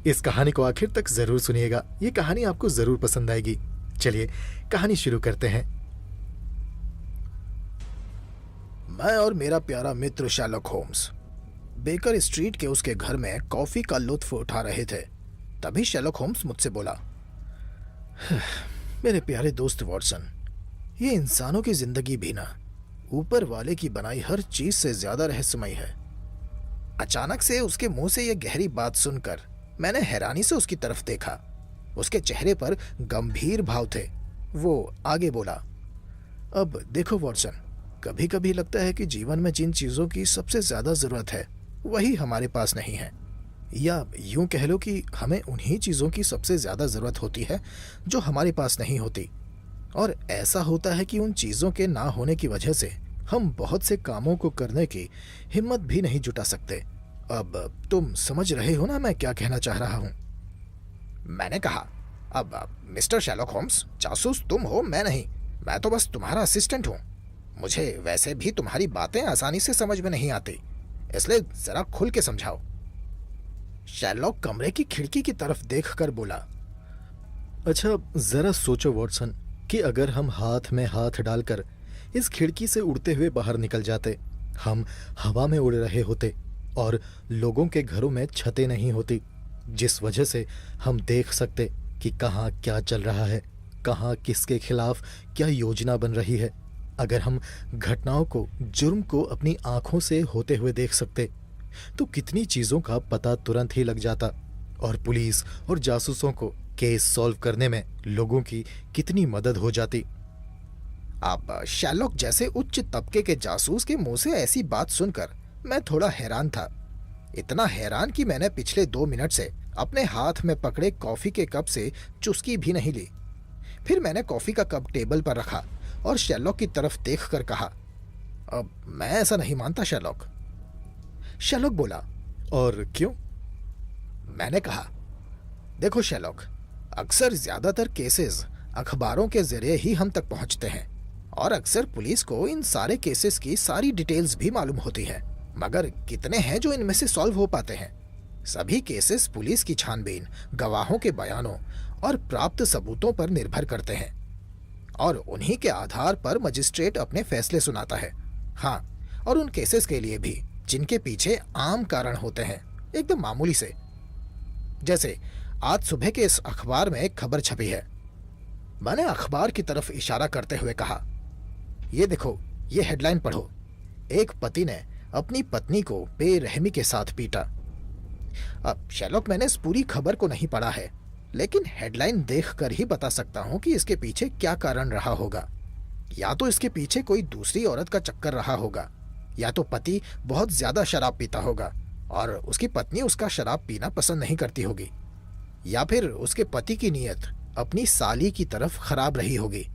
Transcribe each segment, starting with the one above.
इस कहानी को आखिर तक जरूर सुनिएगा, ये कहानी आपको जरूर पसंद आएगी। चलिए कहानी शुरू करते हैं। मैं और मेरा प्यारा मित्र शर्लक होम्स बेकर स्ट्रीट के उसके घर में कॉफी का लुत्फ उठा रहे थे। तभी शर्लक होम्स मुझसे बोला, मेरे प्यारे दोस्त वॉटसन, ये इंसानों की जिंदगी भी ना ऊपर वाले की बनाई हर चीज से ज्यादा रहस्यमयी है। अचानक से उसके मुंह से यह गहरी बात सुनकर मैंने हैरानी से उसकी तरफ देखा। उसके चेहरे पर गंभीर भाव थे। वो आगे बोला, अब देखो वॉटसन, कभी कभी लगता है कि जीवन में जिन चीजों की सबसे ज्यादा जरूरत है वही हमारे पास नहीं है, या यूं कह लो कि हमें उन्हीं चीजों की सबसे ज्यादा जरूरत होती है जो हमारे पास नहीं होती। और ऐसा होता है कि उन चीजों के ना होने की वजह से हम बहुत से कामों को करने की हिम्मत भी नहीं जुटा सकते। अब तुम समझ रहे हो ना मैं क्या कहना चाह रहा हूं? मैंने कहा, अब मिस्टर शर्लक होम्स, जासूस तुम हो, मैं नहीं। मैं तो बस तुम्हारा असिस्टेंट हूं। मुझे वैसे भी तुम्हारी बातें आसानी से समझ में नहीं आती, इसलिए जरा खुल के समझाओ। शर्लक कमरे की खिड़की की तरफ देखकर बोला, अच्छा जरा सोचो वॉटसन कि अगर हम हाथ में हाथ डालकर इस खिड़की से उड़ते हुए बाहर निकल जाते, हम हवा में उड़ रहे होते और लोगों के घरों में छतें नहीं होती जिस वजह से हम देख सकते कि कहाँ क्या चल रहा है, कहाँ किसके खिलाफ क्या योजना बन रही है। अगर हम घटनाओं को, जुर्म को अपनी आंखों से होते हुए देख सकते तो कितनी चीजों का पता तुरंत ही लग जाता और पुलिस और जासूसों को केस सॉल्व करने में लोगों की कितनी मदद हो जाती। अब शर्लक जैसे उच्च तबके के जासूस के मुंह से ऐसी बात सुनकर मैं थोड़ा हैरान था। इतना हैरान कि मैंने पिछले 2 मिनट से अपने हाथ में पकड़े कॉफी के कप से चुस्की भी नहीं ली। फिर मैंने कॉफी का कप टेबल पर रखा और शर्लक की तरफ देखकर कहा, अब मैं ऐसा नहीं मानता शर्लक। शर्लक बोला, और क्यों? मैंने कहा, देखो शर्लक, अक्सर ज्यादातर केसेस अखबारों के जरिए ही हम तक पहुंचते हैं और अक्सर पुलिस को इन सारे केसेस की सारी डिटेल्स भी मालूम होती है, मगर कितने हैं जो इनमें से सॉल्व हो पाते हैं। सभी केसेस पुलिस की छानबीन, गवाहों के बयानों और प्राप्त सबूतों पर निर्भर करते हैं और उन्हीं के आधार पर मजिस्ट्रेट अपने फैसले सुनाता है। हाँ, और उन केसेस के लिए भी जिनके पीछे आम कारण होते हैं, एकदम मामूली से। जैसे आज सुबह के इस अखबार में एक खबर छपी है। मैंने अखबार की तरफ इशारा करते हुए कहा, ये देखो, ये हेडलाइन पढ़ो, एक पति ने अपनी पत्नी को बेरहमी के साथ पीटा। अब शर्लक, मैंने इस पूरी खबर को नहीं पढ़ा है, लेकिन हेडलाइन देखकर ही बता सकता हूं कि इसके पीछे क्या कारण रहा होगा। या तो इसके पीछे कोई दूसरी औरत का चक्कर रहा होगा, या तो पति बहुत ज्यादा शराब पीता होगा और उसकी पत्नी उसका शराब पीना पसंद नहीं करती होगी, या फिर उसके पति की नीयत अपनी साली की तरफ खराब रही होगी।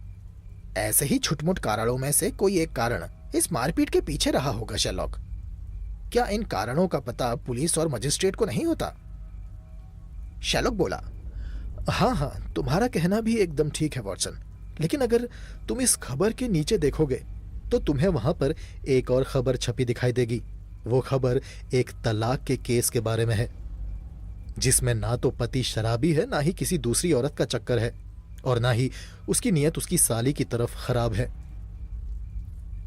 ऐसे ही छुटमुट कारणों में से कोई एक कारण इस मारपीट के पीछे रहा होगा शर्लक। क्या इन कारणों का पता पुलिस और मजिस्ट्रेट को नहीं होता? शर्लक बोला, हाँ हाँ, तुम्हारा कहना भी एकदम ठीक है वॉटसन, लेकिन अगर तुम इस खबर के नीचे देखोगे तो तुम्हें वहां पर एक और खबर छपी दिखाई देगी। वो खबर एक तलाक के केस के बारे में है, जिसमें ना तो पति शराबी है, ना ही किसी दूसरी औरत का चक्कर है और ना ही उसकी नीयत उसकी साली की तरफ खराब है।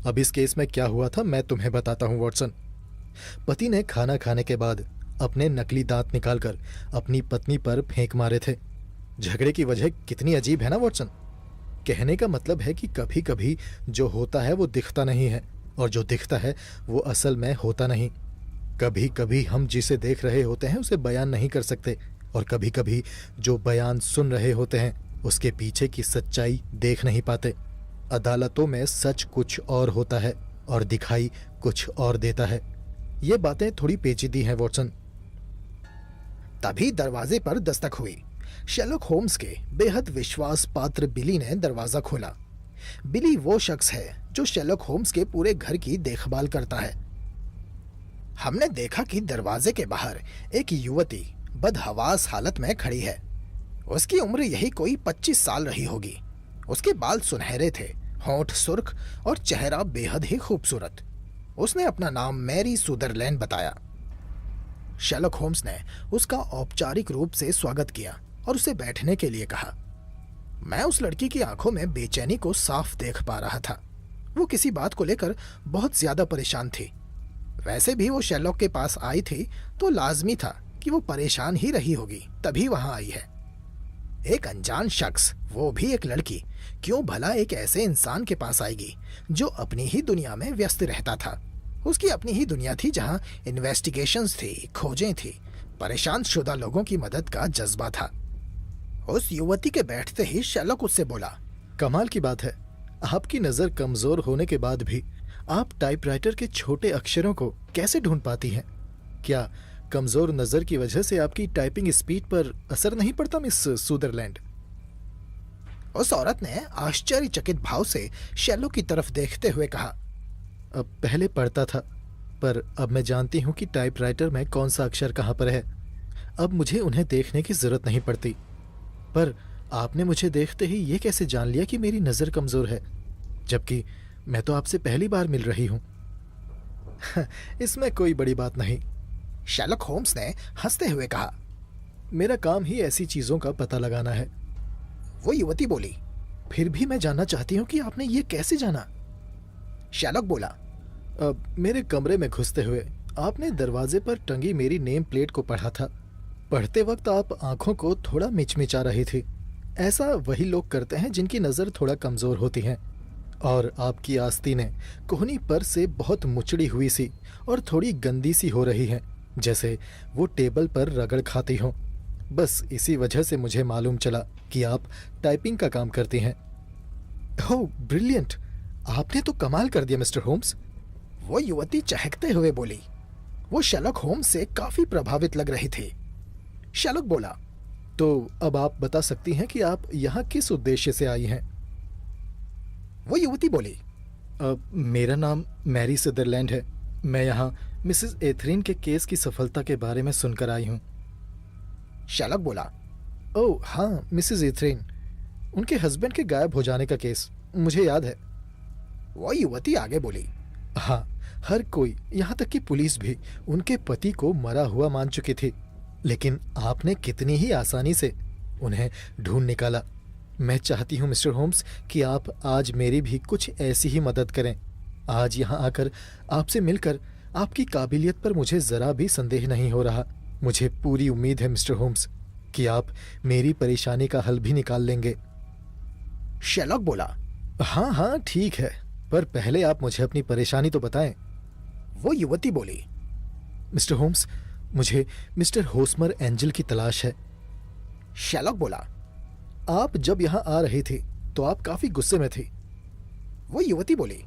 अब इस केस में क्या हुआ था मैं तुम्हें बताता हूं वॉटसन। पति ने खाना खाने के बाद अपने नकली दांत निकालकर अपनी पत्नी पर फेंक मारे थे। झगड़े की वजह कितनी अजीब है ना वॉटसन। कहने का मतलब है कि कभी कभी जो होता है वो दिखता नहीं है और जो दिखता है वो असल में होता नहीं। कभी कभी हम जिसे देख रहे होते हैं उसे बयान नहीं कर सकते और कभी कभी जो बयान सुन रहे होते हैं उसके पीछे की सच्चाई देख नहीं पाते। अदालतों में सच कुछ और होता है और दिखाई कुछ और देता है। ये बातें थोड़ी पेचीदी हैं वॉटसन। तभी दरवाजे पर दस्तक हुई। शर्लक होम्स के बेहद विश्वास पात्र बिली ने दरवाजा खोला। बिली वो शख्स है जो शर्लक होम्स के पूरे घर की देखभाल करता है। हमने देखा कि दरवाजे के बाहर एक युवती बदहवास हालत में खड़ी है। उसकी उम्र यही कोई 25 साल रही होगी। उसके बाल सुनहरे थे, होंठ सुर्ख और चेहरा बेहद ही खूबसूरत। उसने अपना नाम मैरी सुदरलैंड बताया। शेरलॉक होम्स ने उसका औपचारिक रूप से स्वागत किया और उसे बैठने के लिए कहा। मैं उस लड़की की आंखों में बेचैनी को साफ देख पा रहा था। वो किसी बात को लेकर बहुत ज्यादा परेशान थी। वैसे भी वो शेरलॉक के पास आई थी तो लाजमी था कि वो परेशान ही रही होगी, तभी वहां आई है। एक अनजान शख्स, वो भी एक लड़की, क्यों भला एक ऐसे इंसान के पास आएगी जो अपनी ही दुनिया में व्यस्त रहता था। उसकी अपनी ही दुनिया थी जहां इन्वेस्टिगेशंस थी, खोजें थी, परेशान शुदा लोगों की मदद का जज्बा था। उस युवती के बैठते ही शेरलॉक उससे बोला, कमाल की बात है, आपकी नजर कमजोर होने के बाद भी आप टाइपराइटर के छोटे अक्षरों को कैसे ढूंढ पाती हैं? क्या कमजोर नजर की वजह से आपकी टाइपिंग स्पीड पर असर नहीं पड़ता मिस सुदरलैंड? उस औरत ने आश्चर्यचकित भाव से शेरलॉक की तरफ देखते हुए कहा, अब पहले पढ़ता था, पर अब मैं जानती हूँ कि टाइपराइटर में कौन सा अक्षर कहाँ पर है। अब मुझे उन्हें देखने की जरूरत नहीं पड़ती। पर आपने मुझे देखते ही ये कैसे जान लिया कि मेरी नजर कमजोर है, जबकि मैं तो आपसे पहली बार मिल रही हूं? इसमें कोई बड़ी बात नहीं, शेरलॉक होम्स ने हंसते हुए कहा। मेरा काम ही ऐसी चीजों का पता लगाना है। वो युवती बोली, फिर भी मैं जानना चाहती हूँ कि आपने ये कैसे जाना? शेरलॉक बोला, अब मेरे कमरे में घुसते हुए आपने दरवाजे पर टंगी मेरी नेम प्लेट को पढ़ा था। पढ़ते वक्त आप आंखों को थोड़ा मिचमिचा रही थी। ऐसा वही लोग करते हैं जिनकी नजर थोड़ा कमजोर होती है। और आपकी आस्तीनें कोहनी पर से बहुत मुचड़ी हुई सी और थोड़ी गंदी सी हो रही हैं, जैसे वो टेबल पर रगड़ खाती हो। बस इसी वजह से मुझे मालूम चला कि आप टाइपिंग का काम करती हैं। ओह ब्रिलियंट, आपने तो कमाल कर दिया मिस्टर होम्स। वो युवती चहकते हुए बोली। वो शेरलॉक होम्स से काफी प्रभावित लग रही थी। शेरलॉक बोला, तो अब आप बता सकती हैं कि आप यहाँ किस उद्देश्य से आई हैं? वो युवती बोली, मेरा नाम मैरी सदरलैंड है। मैं यहाँ मिसेस एथरीन के केस की सफलता के बारे में सुनकर आई हूँ। शेरलॉक बोला, ओह हाँ, मिसेस एथरीन, उनके हस्बैंड के गायब हो जाने का केस मुझे याद है। वो युवती आगे बोली, हाँ, हर कोई, यहाँ तक कि पुलिस भी उनके पति को मरा हुआ मान चुकी थी, लेकिन आपने कितनी ही आसानी से उन्हें ढूंढ निकाला। मैं चाहती हूँ मिस्टर होम्स कि आप आज मेरी भी कुछ ऐसी ही मदद करें। आज यहाँ आकर आपसे मिलकर आपकी काबिलियत पर मुझे जरा भी संदेह नहीं हो रहा। मुझे पूरी उम्मीद है मिस्टर होम्स कि आप मेरी परेशानी का हल भी निकाल लेंगे। शेरलॉक बोला, हाँ हाँ ठीक है, पर पहले आप मुझे अपनी परेशानी तो बताएं। वो युवती बोली, मिस्टर होम्स, मुझे मिस्टर होस्मर एंजल की तलाश है। शेरलॉक बोला, आप जब यहाँ आ रही थी तो आप काफी गुस्से में थी। वो युवती बोली,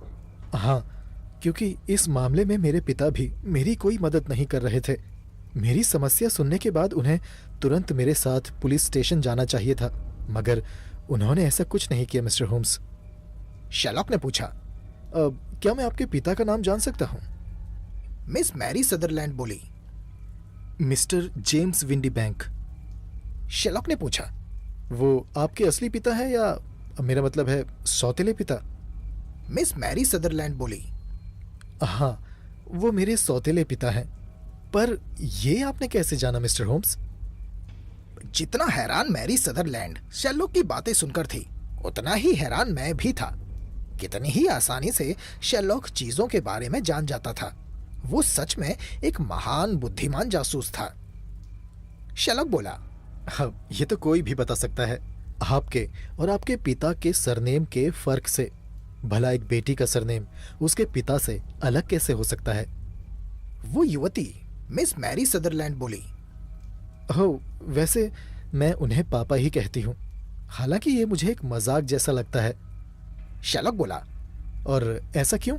हाँ, क्योंकि इस मामले में मेरे पिता भी मेरी कोई मदद नहीं कर रहे थे। मेरी समस्या सुनने के बाद उन्हें तुरंत मेरे साथ पुलिस स्टेशन जाना चाहिए था, मगर उन्होंने ऐसा कुछ नहीं किया मिस्टर होम्स। शेरलॉक ने पूछा, क्या मैं आपके पिता का नाम जान सकता हूँ? मिस मैरी सदरलैंड बोली, mister James windy bank. Sherlock ने पूछा, वो आपके असली पिता है या मेरा मतलब है सौतेले पिता? मिस मैरी सदरलैंड बोली, हाँ, वो मेरे सौतेले पिता हैं। पर ये आपने कैसे जाना मिस्टर होम्स? जितना हैरान मैरी सदरलैंड शेरलॉक की बातें सुनकर थी, उतना ही हैरान मैं भी था। कितनी ही आसानी से शेरलॉक चीजों के बारे में जान जाता था। वो सच में एक महान बुद्धिमान जासूस था। शेरलॉक बोला, हाँ, ये तो कोई भी बता सकता है। आपके और आपके पिता के सरनेम के फर्क से। भला एक बेटी का सरनेम उसके पिता से अलग कैसे हो सकता है? वो युवती मिस मैरी सदरलैंड बोली, हो, वैसे मैं उन्हें पापा ही कहती हूँ, हालांकि ये मुझे एक मजाक जैसा लगता है। शेरलॉक बोला, और ऐसा क्यों?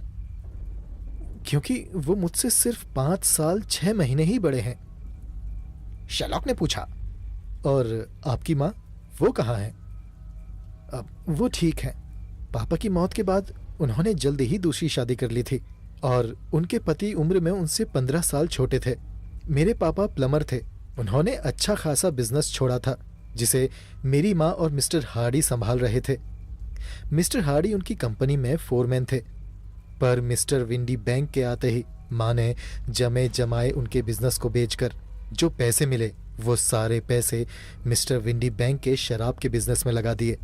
क्योंकि वो मुझसे सिर्फ 5 साल 6 महीने ही बड़े हैं। शेरलॉक ने पूछा, और आपकी माँ, वो कहाँ है? अब वो ठीक है। पापा की मौत के बाद उन्होंने जल्दी ही दूसरी शादी कर ली थी और उनके पति उम्र में उनसे 15 साल छोटे थे। मेरे पापा प्लमर थे। उन्होंने अच्छा खासा बिजनेस छोड़ा था जिसे मेरी माँ और मिस्टर हार्डी संभाल रहे थे। मिस्टर हार्डी उनकी कंपनी में फोरमैन थे, पर मिस्टर विंडी बैंक के आते ही माँ ने जमे जमाए उनके बिजनेस को बेचकर जो पैसे मिले वो सारे पैसे मिस्टर विंडी बैंक के शराब के बिजनेस में लगा दिए।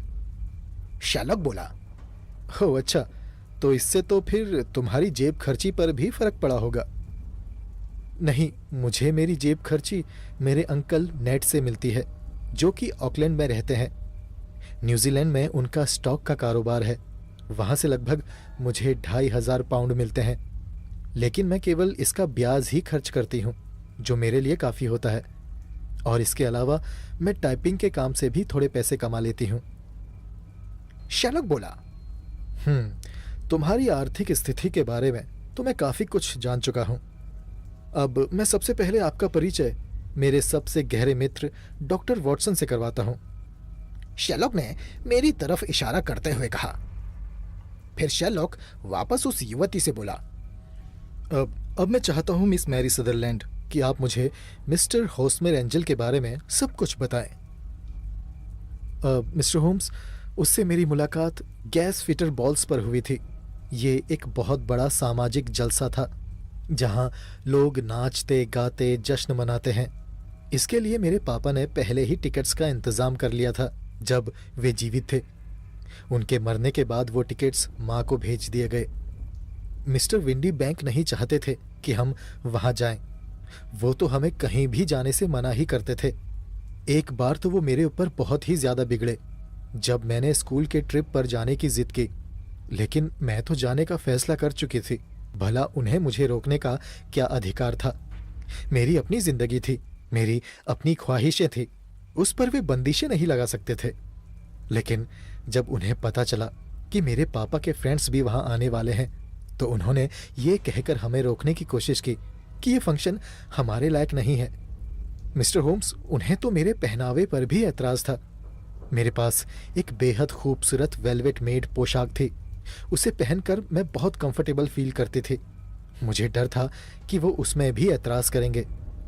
शेरलॉक बोला। ओह अच्छा, तो इससे तो फिर तुम्हारी जेब खर्ची पर भी फर्क पड़ा होगा। नहीं, मुझे मेरी जेब खर्ची मेरे अंकल नेट से मिलती है, जो कि ऑकलैंड में रहते हैं। न्यूजीलैंड में उनका स्टॉक का कारोबार है। वहाँ से लगभग मुझे 2500 पाउंड मिलते हैं, लेकिन मैं केवल इसका ब्याज ही खर्च करती हूँ, जो मेरे लिए काफ़ी होता है। और इसके अलावा मैं टाइपिंग के काम से भी थोड़े पैसे कमा लेती हूँ। शेरलॉक बोला। तुम्हारी आर्थिक स्थिति के बारे में तो मैं काफ़ी कुछ जान चुका हूँ। अब मैं सबसे पहले आपका परिचय मेरे सबसे गहरे मित्र डॉक्टर वॉटसन से करवाता हूँ। शेरलॉक ने मेरी तरफ इशारा करते हुए कहा। फिर शेरलॉक वापस उस युवती से बोला। अब मैं चाहता हूँ मिस मैरी सदरलैंड कि आप मुझे मिस्टर होस्मेर एंजल के बारे में सब कुछ बताएं। मिस्टर होम्स, उससे मेरी मुलाकात गैस फिटर बॉल्स पर हुई थी। ये एक बहुत बड़ा सामाजिक जलसा था जहां लोग नाचते गाते जश्न मनाते हैं। इसके लिए मेरे पापा ने पहले ही टिकट्स का इंतज़ाम कर लिया था जब वे जीवित थे। उनके मरने के बाद वो टिकट्स माँ को भेज दिए गए। मिस्टर विंडी बैंक नहीं चाहते थे कि हम वहाँ जाएं। वो तो हमें कहीं भी जाने से मना ही करते थे। एक बार तो वो मेरे ऊपर बहुत ही ज़्यादा बिगड़े जब मैंने स्कूल के ट्रिप पर जाने की जिद की, लेकिन मैं तो जाने का फैसला कर चुकी थी। भला उन्हें मुझे रोकने का क्या अधिकार था? मेरी अपनी जिंदगी थी, मेरी अपनी ख्वाहिशें थी, उस पर वे बंदिशें नहीं लगा सकते थे। लेकिन जब उन्हें पता चला कि मेरे पापा के फ्रेंड्स भी वहां आने वाले हैं, तो उन्होंने ये कहकर हमें रोकने की कोशिश की कि ये फंक्शन हमारे लायक नहीं है। मिस्टर होम्स, उन्हें तो मेरे पहनावे पर भी एतराज़ था। मेरे पास एक बेहद खूबसूरत वेलवेट मेड पोशाक थी। उसे पहनकर मैं बहुत कंफर्टेबल फील करती थी। मुझे डर था कि वो उसमें भी एतराज़ करेंगे,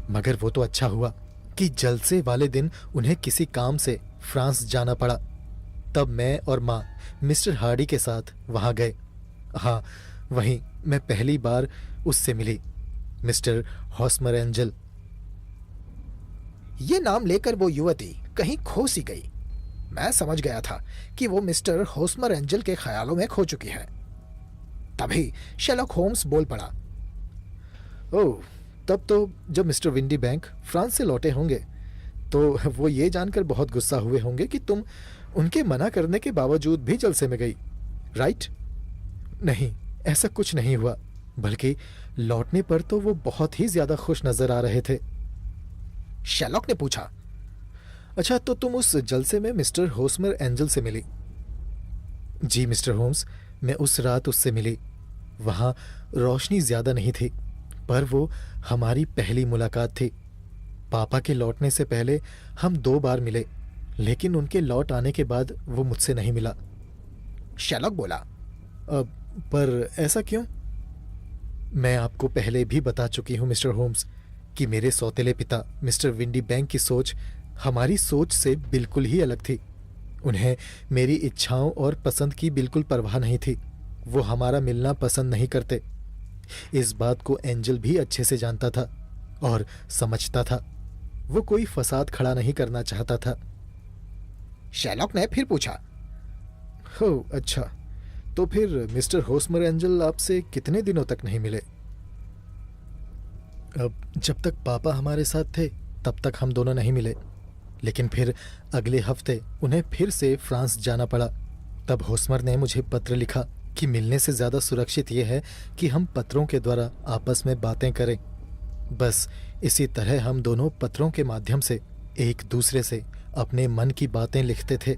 मगर वो तो अच्छा हुआ कि जलसे वाले दिन उन्हें किसी काम से फ्रांस जाना पड़ा। तब मैं और माँ मिस्टर हार्डी के साथ वहाँ गए। हाँ, वहीं मैं पहली बार उससे मिली, मिस्टर हॉस्मर एंजल। ये नाम लेकर वो युवती कहीं खो सी गई। मैं समझ गया था कि वो मिस्टर होस्मर एंजल के ख्यालों में खो चुकी है। तभी शेरलॉक होम्स बोल पड़ा। ओह, तब तो जब मिस्टर विंडी बैंक फ्रांस से लौटे होंगे तो वो ये जानकर बहुत गुस्सा हुए होंगे कि तुम उनके मना करने के बावजूद भी जलसे में गई, राइट? नहीं, ऐसा कुछ नहीं हुआ, बल्कि लौटने पर तो वो बहुत ही ज्यादा खुश नजर आ रहे थे। शेरलॉक ने पूछा। अच्छा, तो तुम उस जलसे में मिस्टर होस्मर एंजल से मिली? जी मिस्टर होम्स, मैं उस रात उससे मिली। वहाँ रोशनी ज्यादा नहीं थी, पर वो हमारी पहली मुलाकात थी। पापा के लौटने से पहले हम 2 बार मिले, लेकिन उनके लौट आने के बाद वो मुझसे नहीं मिला। शेरलॉक बोला। पर ऐसा क्यों? मैं आपको पहले भी बता चुकी हूँ मिस्टर होम्स कि मेरे सौतेले पिता मिस्टर विंडी बैंक की सोच हमारी सोच से बिल्कुल ही अलग थी। उन्हें मेरी इच्छाओं और पसंद की बिल्कुल परवाह नहीं थी। वो हमारा मिलना पसंद नहीं करते। इस बात को एंजल भी अच्छे से जानता था और समझता था। वो कोई फसाद खड़ा नहीं करना चाहता था। शेरलॉक ने फिर पूछा। हो अच्छा, तो फिर मिस्टर होस्मर एंजल आपसे कितने दिनों तक नहीं मिले? अब जब तक पापा हमारे साथ थे तब तक हम दोनों नहीं मिले, लेकिन फिर अगले हफ्ते उन्हें फिर से फ्रांस जाना पड़ा। तब होस्मर ने मुझे पत्र लिखा कि मिलने से ज़्यादा सुरक्षित ये है कि हम पत्रों के द्वारा आपस में बातें करें। बस इसी तरह हम दोनों पत्रों के माध्यम से एक दूसरे से अपने मन की बातें लिखते थे।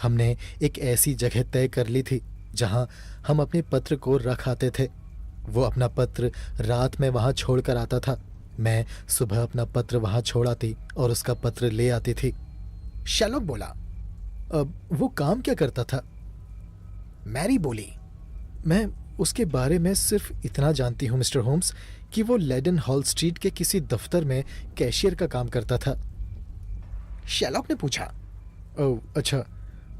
हमने एक ऐसी जगह तय कर ली थी जहां हम अपने पत्र को रख आते थे। वो अपना पत्र रात में वहां छोड़ कर आता था, मैं सुबह अपना पत्र वहां छोड़ आती और उसका पत्र ले आती थी। शेरलॉक बोला। अब वो काम क्या करता था? मैरी बोली। मैं उसके बारे में सिर्फ इतना जानती हूँ मिस्टर होम्स कि वो लेडन हॉल स्ट्रीट के किसी दफ्तर में कैशियर का काम करता था। शेरलॉक ने पूछा। ओह अच्छा,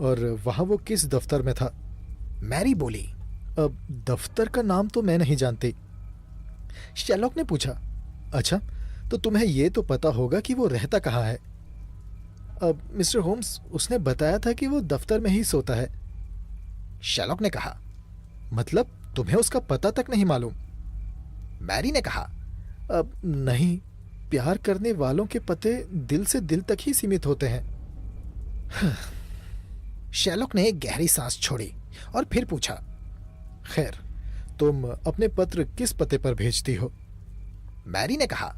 और वहाँ वो किस दफ्तर में था? मैरी बोली। अब दफ्तर का नाम तो मैं नहीं जानती। शेरलॉक ने पूछा। अच्छा, तो तुम्हें ये तो पता होगा कि वो रहता कहाँ है। अब मिस्टर होम्स, उसने बताया था कि वो दफ्तर में ही सोता है। शेरलॉक ने कहा। मतलब तुम्हें उसका पता तक नहीं मालूम? मैरी ने कहा। अब नहीं, प्यार करने वालों के पते दिल से दिल तक ही सीमित होते हैं। शेरलॉक ने एक गहरी सांस छोड़ी और फिर पूछा। खैर, तुम अपने पत्र किस पते पर भेजती हो? मैरी ने कहा।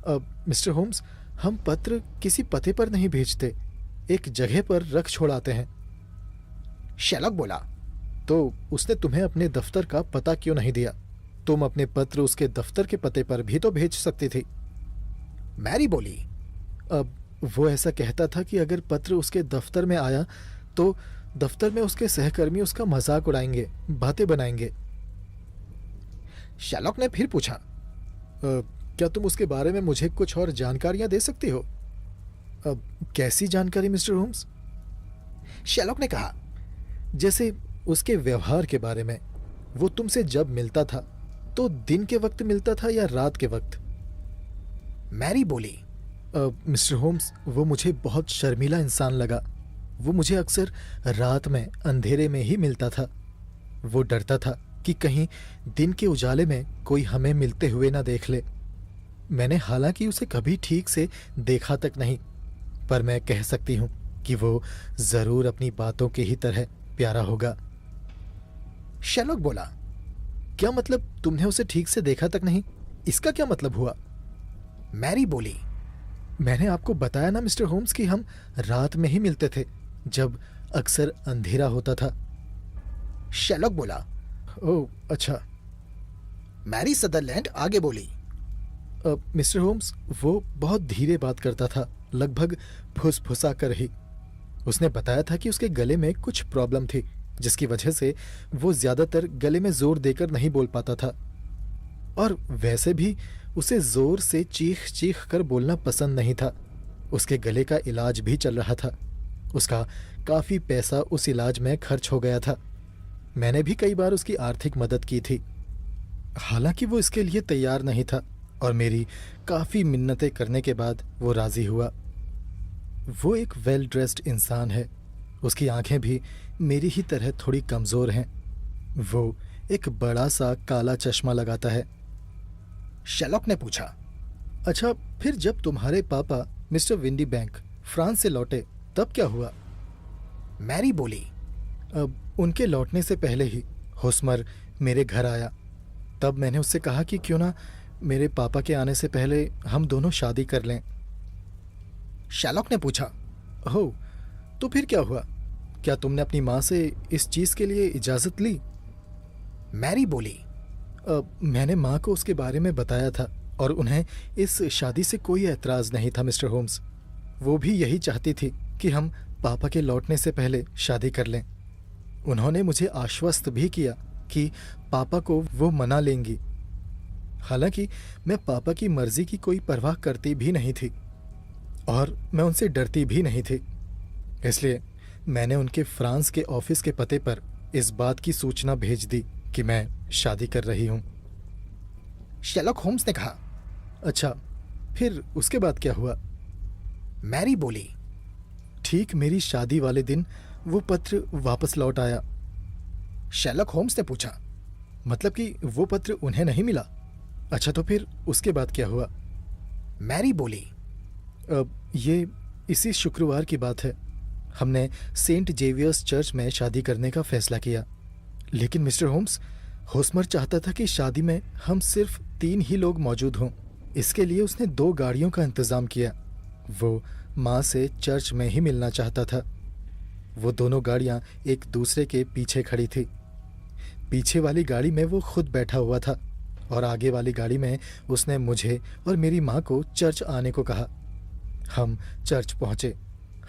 अब मिस्टर होम्स, हम पत्र किसी पते पर नहीं भेजते, एक जगह पर रख छोड़ाते हैं। शेरलॉक बोला। तो उसने तुम्हें अपने दफ्तर का पता क्यों नहीं दिया? तुम अपने पत्र उसके दफ्तर के पते पर भी तो भेज सकती थी। मैरी बोली। अब वो ऐसा कहता था कि अगर पत्र उसके दफ्तर में आया तो दफ्तर में उसके सहकर्मी उसका मजाक उड़ाएंगे, बातें बनाएंगे। शेरलॉक ने फिर पूछा। क्या तुम उसके बारे में मुझे कुछ और जानकारियां दे सकती हो? अब कैसी जानकारी मिस्टर होम्स? शेरलॉक ने कहा। जैसे उसके व्यवहार के बारे में। वो तुमसे जब मिलता था तो दिन के वक्त मिलता था या रात के वक्त? मैरी बोली। मिस्टर होम्स, वो मुझे बहुत शर्मीला इंसान लगा। वो मुझे अक्सर रात में अंधेरे में ही मिलता था। वो डरता था कि कहीं दिन के उजाले में कोई हमें मिलते हुए ना देख ले। मैंने हालांकि उसे कभी ठीक से देखा तक नहीं, पर मैं कह सकती हूं कि वो जरूर अपनी बातों की ही तरह प्यारा होगा। शेरलॉक बोला। क्या मतलब तुमने उसे ठीक से देखा तक नहीं? इसका क्या मतलब हुआ? मैरी बोली। मैंने आपको बताया ना मिस्टर होम्स कि हम रात में ही मिलते थे, जब अक्सर अंधेरा होता था। शेरलॉक बोला। ओह अच्छा। मैरी सदरलैंड आगे बोली। मिस्टर होम्स, वो बहुत धीरे बात करता था, लगभग फुसफुसा कर ही। उसने बताया था कि उसके गले में कुछ प्रॉब्लम थी, जिसकी वजह से वो ज्यादातर गले में जोर देकर नहीं बोल पाता था। और वैसे भी उसे जोर से चीख चीख कर बोलना पसंद नहीं था। उसके गले का इलाज भी चल रहा था। उसका काफी पैसा उस इलाज में खर्च हो गया था। मैंने भी कई बार उसकी आर्थिक मदद की थी। हालांकि वो इसके लिए तैयार नहीं था और मेरी काफी मिन्नतें करने के बाद वो राजी हुआ। वो एक वेल ड्रेस्ड इंसान है। उसकी आंखें भी मेरी ही तरह थोड़ी कमजोर हैं। वो एक बड़ा सा काला चश्मा लगाता है। शेरलॉक ने पूछा। अच्छा, फिर जब तुम्हारे पापा मिस्टर विंडी बैंक फ्रांस से लौटे तब क्या हुआ? मैरी बोली। अब उनके लौटने से पहले ही होस्मर मेरे घर आया। तब मैंने उससे कहा कि क्यों ना मेरे पापा के आने से पहले हम दोनों शादी कर लें। शेरलॉक ने पूछा। हो, तो फिर क्या हुआ? क्या तुमने अपनी माँ से इस चीज के लिए इजाजत ली? मैरी बोली। मैंने माँ को उसके बारे में बताया था और उन्हें इस शादी से कोई एतराज नहीं था मिस्टर होम्स। वो भी यही चाहती थी कि हम पापा के लौटने से पहले शादी कर लें। उन्होंने मुझे आश्वस्त भी किया कि पापा को वो मना लेंगी। हालांकि मैं पापा की मर्जी की कोई परवाह करती भी नहीं थी और मैं उनसे डरती भी नहीं थी। इसलिए मैंने उनके फ्रांस के ऑफिस के पते पर इस बात की सूचना भेज दी कि मैं शादी कर रही हूं। शेरलॉक होम्स ने कहा। अच्छा, फिर उसके बाद क्या हुआ? मैरी बोली। ठीक मेरी शादी वाले दिन वो पत्र वापस लौट आया। शेरलॉक होम्स ने पूछा। मतलब कि वो पत्र उन्हें नहीं मिला? अच्छा, तो फिर उसके बाद क्या हुआ? मैरी बोली। अब ये इसी शुक्रवार की बात है। हमने सेंट जेवियर्स चर्च में शादी करने का फैसला किया। लेकिन मिस्टर होम्स, होस्मर चाहता था कि शादी में हम सिर्फ 3 ही लोग मौजूद हों। इसके लिए उसने 2 गाड़ियों का इंतजाम किया। वो माँ से चर्च में ही मिलना चाहता था। वो दोनों गाड़ियाँ एक दूसरे के पीछे खड़ी थी। पीछे वाली गाड़ी में वो खुद बैठा हुआ था और आगे वाली गाड़ी में उसने मुझे और मेरी माँ को चर्च आने को कहा। हम चर्च पहुँचे।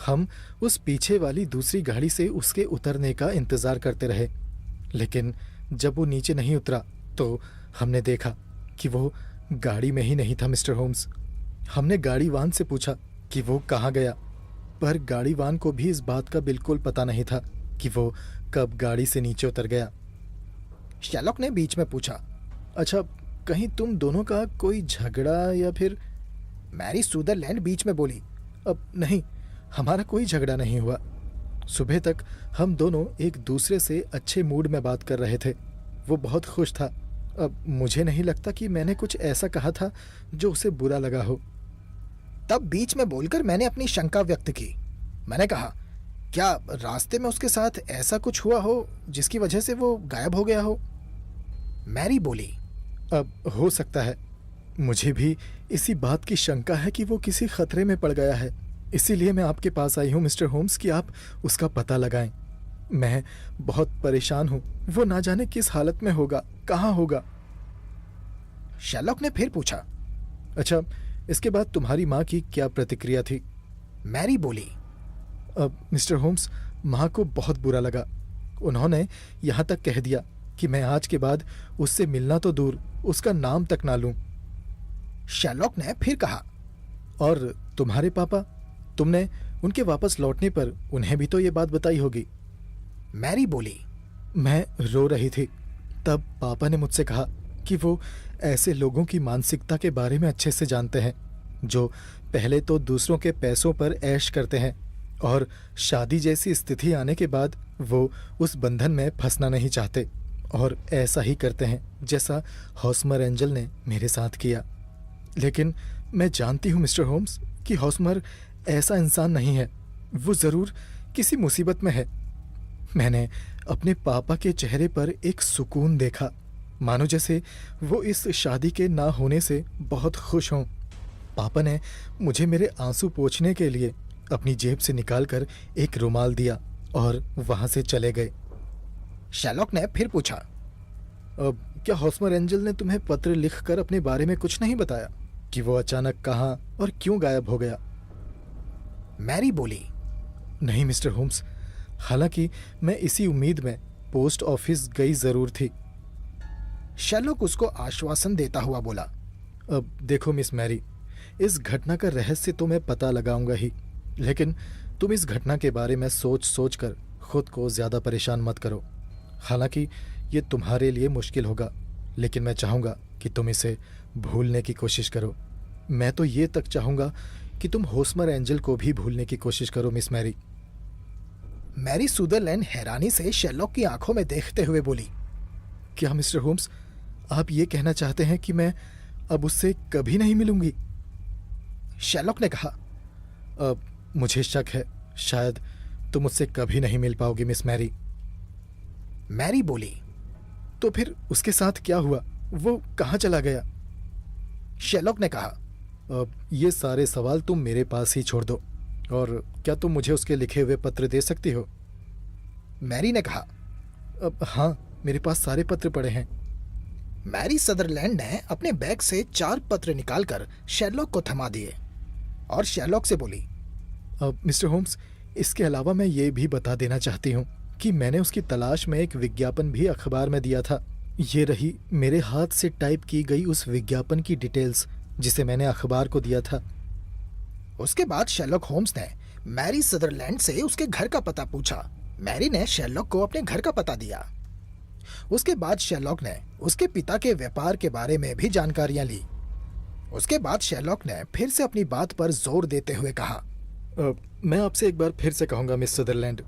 हम उस पीछे वाली दूसरी गाड़ी से उसके उतरने का इंतजार करते रहे, लेकिन जब वो नीचे नहीं उतरा तो हमने देखा कि वो गाड़ी में ही नहीं था मिस्टर होम्स। हमने गाड़ीवान से पूछा कि वो कहाँ गया, पर गाड़ीवान को भी इस बात का बिल्कुल पता नहीं था कि वो कब गाड़ी से नीचे उतर गया। शेरलॉक ने बीच में पूछा। अच्छा, कहीं तुम दोनों का कोई झगड़ा या फिर? मैरी सुदरलैंड बीच में बोली। अब नहीं, हमारा कोई झगड़ा नहीं हुआ। सुबह तक हम दोनों एक दूसरे से अच्छे मूड में बात कर रहे थे। वो बहुत खुश था। अब मुझे नहीं लगता कि मैंने कुछ ऐसा कहा था जो उसे बुरा लगा हो। तब बीच में बोलकर मैंने अपनी शंका व्यक्त की। मैंने कहा, क्या रास्ते में उसके साथ ऐसा कुछ हुआ हो जिसकी वजह से वो गायब हो गया हो? मैरी बोली, अब हो सकता है। मुझे भी इसी बात की शंका है कि वो किसी खतरे में पड़ गया है। इसीलिए मैं आपके पास आई हूँ मिस्टर होम्स कि आप उसका पता लगाएं। मैं बहुत परेशान हूँ। वो ना जाने किस हालत में होगा, कहाँ होगा। शेरलॉक ने फिर पूछा। अच्छा, इसके बाद तुम्हारी माँ की क्या प्रतिक्रिया थी? मैरी बोली, अब मिस्टर होम्स, माँ को बहुत बुरा लगा। उन्होंने यहाँ तक कह दिया कि मैं आज के बाद उससे मिलना तो दूर, उसका नाम तक ना लूं। शेरलॉक ने फिर कहा, और तुम्हारे पापा, तुमने उनके वापस लौटने पर उन्हें भी तो ये बात बताई होगी। मैरी बोली, मैं रो रही थी। तब पापा ने मुझसे कहा कि वो ऐसे लोगों की मानसिकता के बारे में अच्छे से जानते हैं जो पहले तो दूसरों के पैसों पर ऐश करते हैं और शादी जैसी स्थिति आने के बाद वो उस बंधन में फंसना नहीं चाहते और ऐसा ही करते हैं जैसा हॉस्मर एंजल ने मेरे साथ किया। लेकिन मैं जानती हूँ मिस्टर होम्स कि हॉस्मर ऐसा इंसान नहीं है। वो ज़रूर किसी मुसीबत में है। मैंने अपने पापा के चेहरे पर एक सुकून देखा, मानो जैसे वो इस शादी के ना होने से बहुत खुश हों। पापा ने मुझे मेरे आंसू पोंछने के लिए अपनी जेब से निकालकर एक रुमाल दिया और वहां से चले गए। शेरलॉक ने फिर पूछा, अब क्या हॉस्मर एंजल ने तुम्हें पत्र लिखकर अपने बारे में कुछ नहीं बताया कि वो अचानक कहाँ और क्यों गायब हो गया? मैरी बोली, नहीं मिस्टर होम्स, हालांकि मैं इसी उम्मीद में पोस्ट ऑफिस गई जरूर थी। शेरलॉक उसको आश्वासन देता हुआ बोला, अब देखो मिस मैरी, इस घटना का रहस्य तो मैं पता लगाऊंगा ही, लेकिन तुम इस घटना के बारे में सोच सोच कर खुद को ज्यादा परेशान मत करो। हालांकि ये तुम्हारे लिए मुश्किल होगा, लेकिन मैं चाहूंगा कि तुम इसे भूलने की कोशिश करो। मैं तो ये तक चाहूंगा कि तुम हॉस्मर एंजल को भी भूलने की कोशिश करो मिस मैरी। मैरी सुदरलैंड हैरानी से शेरलॉक की आंखों में देखते हुए बोली, क्या मिस्टर होम्स, आप ये कहना चाहते हैं कि मैं अब उससे कभी नहीं मिलूंगी? शेरलॉक ने कहा, अब मुझे शक है शायद तुम मुझसे कभी नहीं मिल पाओगी मिस मैरी। मैरी बोली, तो फिर उसके साथ क्या हुआ? वो कहाँ चला गया? शेरलॉक ने कहा, अब ये सारे सवाल तुम मेरे पास ही छोड़ दो, और क्या तुम मुझे उसके लिखे हुए पत्र दे सकती हो? मैरी ने कहा, अब हाँ, मेरे पास सारे पत्र पड़े हैं। मैरी सदरलैंड ने अपने बैग से 4 पत्र निकालकर शेरलॉक को थमा दिए और शेरलॉक से बोली, अब मिस्टर होम्स, इसके अलावा मैं ये भी बता देना चाहती हूँ कि मैंने उसकी तलाश में एक विज्ञापन भी अखबार में दिया था। ये रही मेरे हाथ से टाइप की गई उस विज्ञापन की डिटेल्स जिसे मैंने अखबार को दिया था। उसके बाद शेरलॉक होम्स ने मैरी सदरलैंड से उसके घर का पता पूछा। मैरी ने शेरलॉक को अपने घर का पता दिया। उसके बाद शेरलॉक ने उसके पिता के व्यापार के बारे में भी जानकारियां ली। उसके बाद शेरलॉक ने फिर से अपनी बात पर जोर देते हुए कहा, मैं आपसे एक बार फिर से कहूंगा मिस सदरलैंड,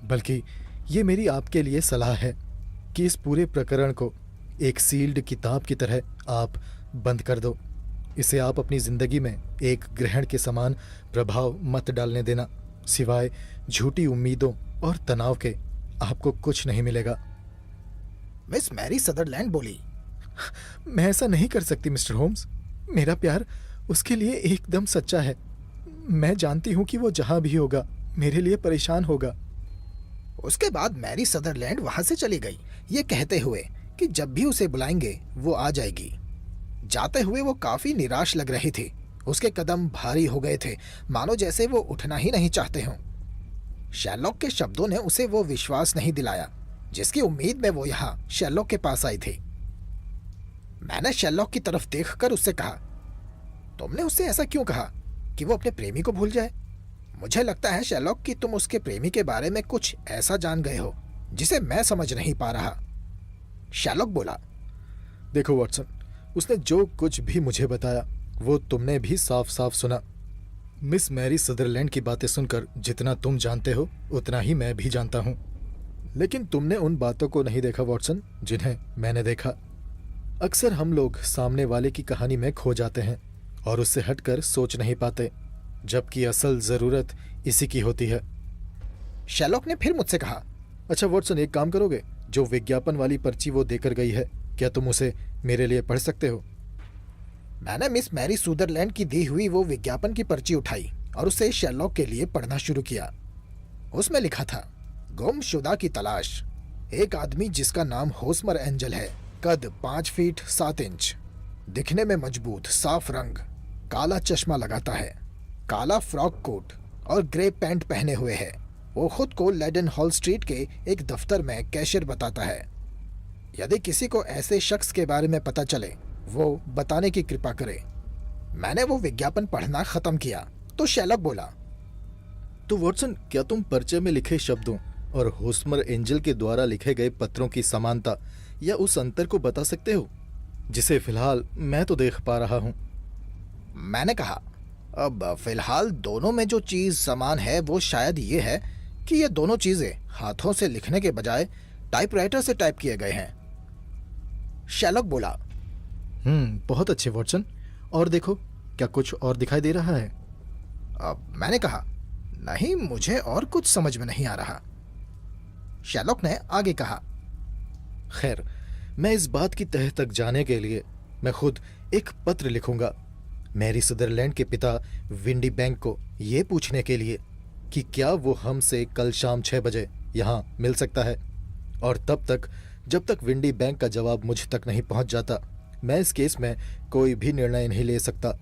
बल्कि ये मेरी आपके लिए सलाह है कि इस पूरे प्रकरण को एक सील्ड किताब की तरह आप बंद कर दो। इसे आप अपनी जिंदगी में एक ग्रहण के समान प्रभाव मत डालने देना। सिवाय झूठी उम्मीदों और तनाव के आपको कुछ नहीं मिलेगा। मिस मैरी सदरलैंड बोली, मैं ऐसा नहीं कर सकती मिस्टर होम्स। मेरा प्यार उसके लिए एकदम सच्चा है। मैं जानती हूँ कि वो जहां भी होगा मेरे लिए परेशान होगा। उसके बाद मैरी सदरलैंड वहां से चली गई, ये कहते हुए कि जब भी उसे बुलाएंगे वो आ जाएगी। जाते हुए वो काफी निराश लग रही थी। उसके कदम भारी हो गए थे, मानो जैसे वो उठना ही नहीं चाहते हों। शेरलॉक के शब्दों ने उसे वो विश्वास नहीं दिलाया जिसकी उम्मीद में वो यहाँ शेरलॉक के पास आई थी। मैंने शेरलॉक की तरफ देखकर उससे कहा, तुमने उससे ऐसा क्यों कहा कि वो अपने प्रेमी को भूल जाए? मुझे लगता है शेरलॉक कि तुम उसके प्रेमी के बारे में कुछ ऐसा जान गए हो जिसे मैं समझ नहीं पा रहा। शेरलॉक बोला, देखो वॉटसन, उसने जो कुछ भी मुझे बताया वो तुमने भी साफ साफ सुना। मिस मैरी सदरलैंड की बातें सुनकर जितना तुम जानते हो उतना ही मैं भी जानता हूं। लेकिन तुमने उन बातों को नहीं देखा वॉटसन, जिन्हें मैंने देखा। अक्सर हम लोग सामने वाले की कहानी में खो जाते हैं और उससे हटकर सोच नहीं पाते, जबकि असल जरूरत इसी की होती है। शेरलॉक ने फिर मुझसे कहा, अच्छा वॉटसन, एक काम करोगे? जो विज्ञापन वाली पर्ची वो देकर गई है, क्या तुम उसे मेरे लिए पढ़ सकते हो? मैंने मिस मैरी सुदरलैंड की दी हुई वो विज्ञापन की पर्ची उठाई और उसे शेरलॉक के लिए पढ़ना शुरू किया। उसमें लिखा था, गुमशुदा की तलाश। एक आदमी जिसका नाम होस्मर एंजल है, कद 5 फीट 7 इंच, दिखने में मजबूत, साफ रंग, काला चश्मा लगाता है, काला फ्रॉक कोट और ग्रे पैंट पहने हुए है। वो खुद को लेडन हॉल स्ट्रीट के एक दफ्तर में कैशियर बताता है। यदि किसी को ऐसे शख्स के बारे में पता चले, वो बताने की कृपा करे। मैंने वो विज्ञापन पढ़ना खत्म किया तो शेरलॉक बोला, तो वॉटसन, क्या तुम पर्चे में लिखे शब्दों और होस्मर एंजल के द्वारा लिखे गए पत्रों की समानता या उस अंतर को बता सकते हो जिसे फिलहाल मैं तो देख पा रहा हूं? मैंने कहा, अब फिलहाल दोनों में जो चीज समान है वो शायद ये है कि ये दोनों चीजें हाथों से लिखने के बजाय टाइपराइटर से टाइप किए गए हैं। शेरलॉक बोला, बहुत अच्छे वॉटसन। और देखो, क्या कुछ और दिखाई दे रहा है? अब मैंने कहा, नहीं, मुझे और कुछ समझ में नहीं आ रहा। शेरलॉक ने आगे कहा, खैर, मैं इस बात की तह तक जाने के लिए मैं खुद एक पत्र लिखूंगा मैरी सदरलैंड के पिता विंडी बैंक को, ये पूछने के लिए कि क्या वो हमसे कल शाम 6 बजे यहाँ मिल सकता है। और तब तक, जब तक विंडी बैंक का जवाब मुझ तक नहीं पहुंच जाता, मैं इस केस में कोई भी निर्णय नहीं ले सकता।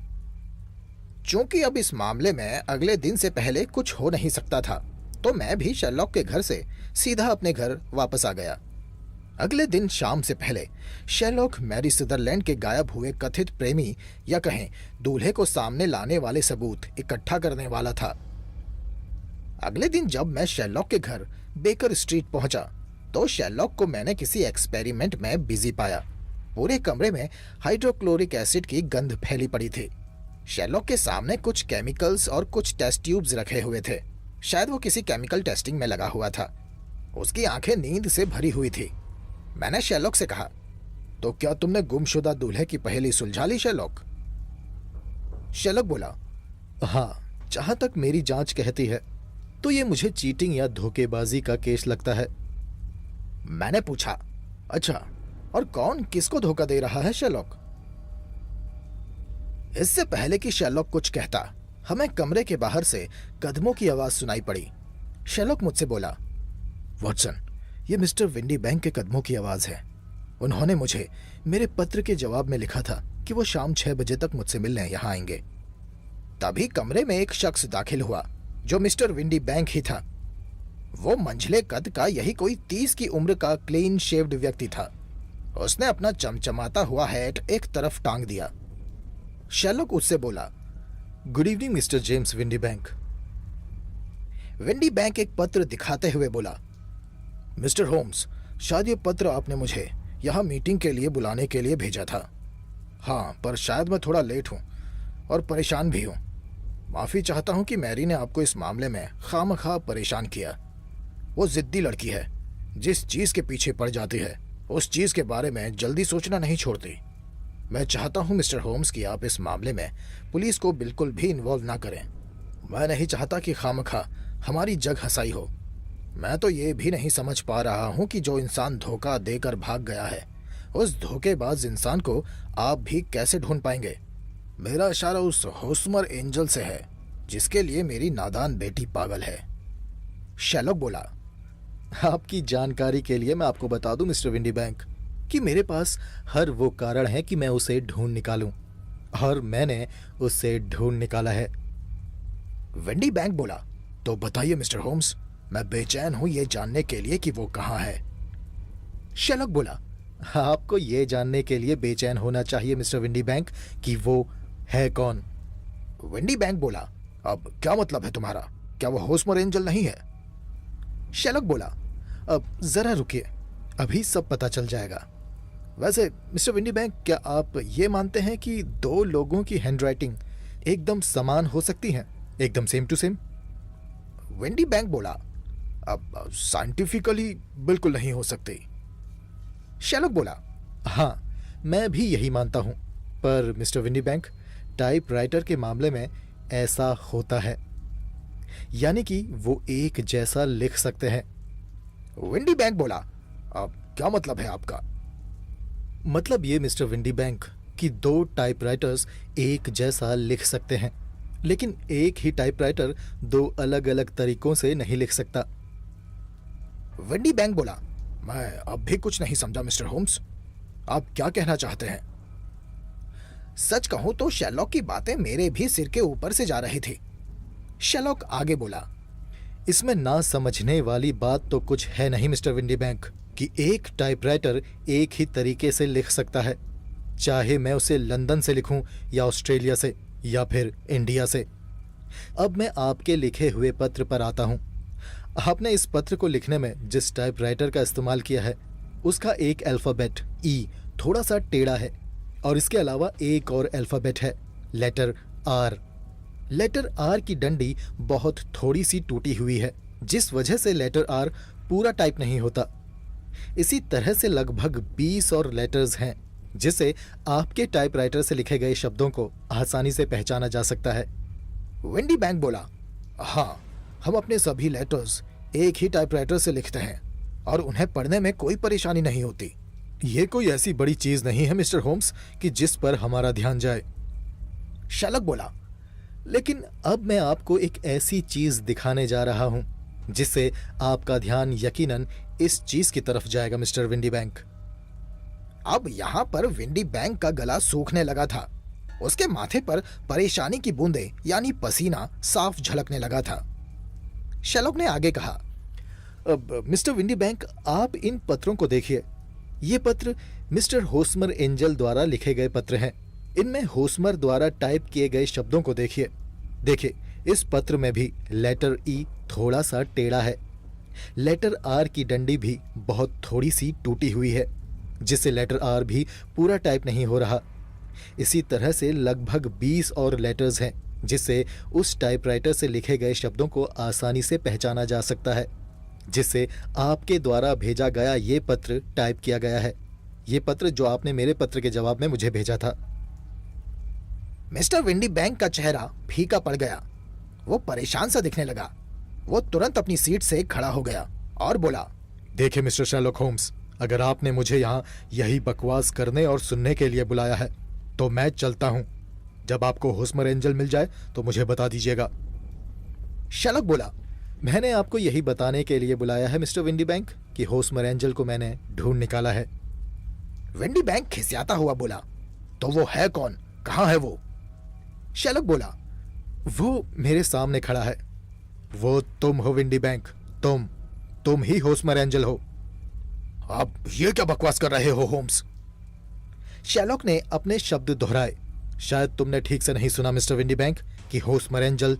चूंकि अब इस मामले में अगले दिन से पहले कुछ हो नहीं सकता था, तो मैं भी शेरलॉक के घर से सीधा अपने घर वापस आ गया। अगले दिन शाम से पहले शेरलॉक मैरी सदरलैंड के गायब हुए कथित प्रेमी या कहें दूल्हे को सामने लाने वाले सबूत इकट्ठा करने वाला था। अगले दिन जब मैं शेरलॉक के घर बेकर स्ट्रीट पहुंचा, तो शेरलॉक को मैंने किसी एक्सपेरिमेंट में बिजी पाया। पूरे कमरे में हाइड्रोक्लोरिक एसिड की गंध फैली पड़ी थी। शेरलॉक के सामने कुछ केमिकल्स और कुछ टेस्ट ट्यूब्स रखे हुए थे। शायद वो किसी केमिकल टेस्टिंग में लगा हुआ था। उसकी आंखें नींद से भरी हुई थी। मैंने शेरलॉक से कहा, तो क्या तुमने गुमशुदा दूल्हे की पहेली सुलझा ली शेरलॉक? शेरलॉक बोला, हाँ, जहां तक मेरी जांच कहती है तो ये मुझे चीटिंग या धोखेबाजी का केस लगता है। मैंने पूछा, अच्छा, और कौन किसको धोखा दे रहा है शेरलॉक? इससे पहले कि शेरलॉक कुछ कहता, हमें कमरे के बाहर से कदमों की आवाज सुनाई पड़ी। शेरलॉक मुझसे बोला, वॉटसन, ये मिस्टर विंडी बैंक के कदमों की आवाज है। उन्होंने मुझे मेरे पत्र के जवाब में लिखा था कि वो शाम 6 बजे तक मुझसे मिलने यहाँ आएंगे। तभी कमरे में एक शख्स दाखिल हुआ जो मिस्टर विंडी बैंक ही था। वो मंझले कद का, यही कोई 30 की उम्र का क्लीन शेव्ड व्यक्ति था। उसने अपना चमचमाता हुआ हैट एक तरफ टांग दिया। शेरलॉक उससे बोला, good evening mister James windy bank. Windy bank एक पत्र दिखाते हुए बोला, मिस्टर होम्स, शायद ये पत्र आपने मुझे यहाँ मीटिंग के लिए बुलाने के लिए भेजा था। हाँ, पर शायद मैं थोड़ा लेट हूँ और परेशान भी हूँ। माफ़ी चाहता हूँ कि मैरी ने आपको इस मामले में खामखा परेशान किया। वो जिद्दी लड़की है, जिस चीज़ के पीछे पड़ जाती है उस चीज़ के बारे में जल्दी सोचना नहीं छोड़ती। मैं चाहता हूँ मिस्टर होम्स कि आप इस मामले में पुलिस को बिल्कुल भी इन्वॉल्व ना करें। मैं नहीं चाहता कि खामखा हमारी जग हंसाई हो। मैं तो ये भी नहीं समझ पा रहा हूँ कि जो इंसान धोखा देकर भाग गया है, उस धोखेबाज इंसान को आप भी कैसे ढूंढ पाएंगे। मेरा इशारा उस होस्मर एंजल से है जिसके लिए मेरी नादान बेटी पागल है। शेरलॉक बोला, आपकी जानकारी के लिए मैं आपको बता दूं मिस्टर विंडी बैंक कि मेरे पास हर वो कारण है कि मैं उसे ढूंढ निकालूं, और मैंने उसे ढूंढ निकाला है। विंडी बैंक बोला, तो बताइए मिस्टर होम्स, मैं बेचैन हूं ये जानने के लिए कि वो कहाँ है। शेरलॉक बोला, आपको ये जानने के लिए बेचैन होना चाहिए मिस्टर विंडी बैंक कि वो है कौन। विंडी बैंक बोला, अब क्या मतलब है तुम्हारा? क्या वो होस्मर एंजल नहीं है? शेरलॉक बोला, अब जरा रुकिए, अभी सब पता चल जाएगा। वैसे मिस्टर विंडी बैंक, क्या आप ये मानते हैं कि दो लोगों की हैंडराइटिंग एकदम समान हो सकती हैं, एकदम same to same? Wendy bank बोला, अब साइंटिफिकली बिल्कुल नहीं हो सकती। शेलॉक बोला, हाँ, मैं भी यही मानता हूं, पर मिस्टर विंडी बैंक, टाइपराइटर के मामले में ऐसा होता है, यानी कि वो एक जैसा लिख सकते हैं। वेंडी बैंक बोला, अब क्या मतलब है आपका? मतलब ये मिस्टर विंडी बैंक कि दो टाइपराइटर्स एक जैसा लिख सकते हैं, लेकिन एक ही टाइपराइटर दो अलग अलग तरीकों से नहीं लिख सकता। वेंडी बैंक बोला, मैं अब भी कुछ नहीं समझा मिस्टर होम्स, आप क्या कहना चाहते हैं? सच कहूं तो शेरलॉक की बातें मेरे भी सिर के ऊपर से जा रही थी। शेरलॉक आगे बोला, इसमें ना समझने वाली बात तो कुछ है नहीं मिस्टर विंडी बैंक कि एक टाइपराइटर एक ही तरीके से लिख सकता है, चाहे मैं उसे लंदन से लिखूं या ऑस्ट्रेलिया से या फिर इंडिया से। अब मैं आपके लिखे हुए पत्र पर आता हूं। आपने इस पत्र को लिखने में जिस टाइपराइटर का इस्तेमाल किया है उसका एक अल्फ़ाबेट ई थोड़ा सा टेढ़ा है, और इसके अलावा एक और अल्फ़ाबेट है, लेटर आर। लेटर आर की डंडी बहुत थोड़ी सी टूटी हुई है, जिस वजह से लेटर आर पूरा टाइप नहीं होता। इसी तरह से लगभग 20 और लेटर्स हैं जिसे आपके टाइपराइटर से लिखे गए शब्दों को आसानी से पहचाना जा सकता है। वेंडी बैंक बोला, हाँ, हम अपने सभी लेटर्स एक ही टाइपराइटर से लिखते हैं और उन्हें पढ़ने में कोई परेशानी नहीं होती। ये कोई ऐसी बड़ी चीज नहीं है मिस्टर होम्स कि जिस पर हमारा ध्यान जाए। शेलॉक बोला, लेकिन अब मैं आपको एक ऐसी चीज दिखाने जा रहा हूं जिससे आपका ध्यान यकीनन इस चीज की तरफ जाएगा मिस्टर विंडी बैंक। अब यहां पर विंडी बैंक का गला सूखने लगा था। उसके माथे पर परेशानी की बूंदें यानी पसीना साफ झलकने लगा था। शेलॉक ने आगे कहा, अब मिस्टर विंडी बैंक, आप इन पत्रों को देखिए। ये पत्र मिस्टर होस्मर एंजल द्वारा लिखे गए पत्र हैं। इनमें होस्मर द्वारा टाइप किए गए शब्दों को देखिए। देखिए, इस पत्र में भी लेटर ई थोड़ा सा टेढ़ा है, लेटर आर की डंडी भी बहुत थोड़ी सी टूटी हुई है, जिससे लेटर आर भी पूरा टाइप नहीं हो रहा। इसी तरह से लगभग 20 और लेटर्स हैं जिससे उस टाइपराइटर से लिखे गए शब्दों को आसानी से पहचाना जा सकता है, जिससे आपके द्वारा भेजा गया ये पत्र टाइप किया गया है। ये पत्र जो आपने मेरे पत्र के जवाब में मुझे भेजा था। मिस्टर विंडी बैंक का चेहरा फीका पड़ गया। वो परेशान सा दिखने लगा। वो तुरंत अपनी सीट से खड़ा हो गया और बोला, देखिए मिस्टर शेरलॉक होम्स, अगर आपने मुझे यहाँ यही बकवास करने और सुनने के लिए बुलाया है तो मैं चलता हूँ। जब आपको होस्मर एंजल मिल जाए तो मुझे बता दीजिएगा। शेलॉक बोला, मैंने आपको यही बताने के लिए बुलाया है मिस्टर विंडी बैंक कि होस्मर एंजल को मैंने ढूंढ निकाला है। विंडी बैंक खिसियाता हुआ बोला, तो वो है कौन? कहाँ है वो? शेलॉक बोला, वो मेरे सामने खड़ा है। वो तुम हो विंडी बैंक, तुम ही होस्मर एंजल हो। आप ये क्या बकवास कर रहे हो होम्स? शेलॉक ने अपने शब्द दोहराए। शायद तुमने ठीक से नहीं सुना मिस्टर विंडी बैंक कि होस्मर एंजल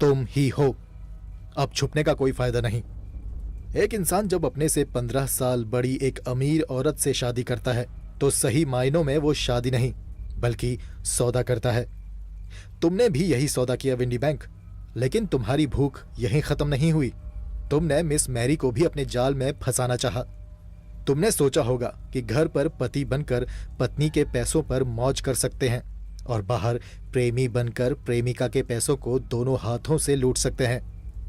तुम ही हो। अब छुपने का कोई फायदा नहीं। एक इंसान जब अपने से 15 साल बड़ी एक अमीर औरत से शादी करता है तो सही मायनों में वो शादी नहीं बल्कि सौदा करता है। तुमने भी यही सौदा किया विंडी बैंक, लेकिन तुम्हारी भूख यहीं खत्म नहीं हुई। तुमने मिस मैरी को भी अपने जाल में फंसाना चाहा। तुमने सोचा होगा कि घर पर पति बनकर पत्नी के पैसों पर मौज कर सकते हैं और बाहर प्रेमी बनकर प्रेमिका के पैसों को दोनों हाथों से लूट सकते हैं।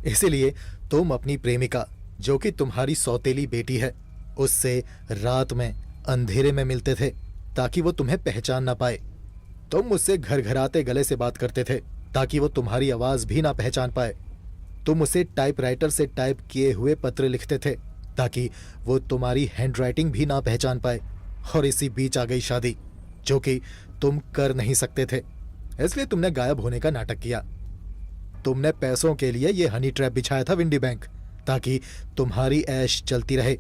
इसलिए तुम अपनी प्रेमिका, जो कि तुम्हारी सौतेली बेटी है, उससे रात में अंधेरे में मिलते थे ताकि वो तुम्हें पहचान ना पाए। तुम मुझसे घर घर आते गले से बात करते थे ताकि वो तुम्हारी आवाज भी ना पहचान पाए। तुम उसे टाइपराइटर से टाइप किए हुए पत्र लिखते थे ताकि वो तुम्हारी हैंडराइटिंग भी ना पहचान पाए। और इसी बीच आ गई शादी, जो कि तुम कर नहीं सकते थे, इसलिए तुमने गायब होने का नाटक किया। तुमने पैसों के लिए ये हनी ट्रैप बिछाया था विंडी बैंक, ताकि तुम्हारी ऐश चलती रहे।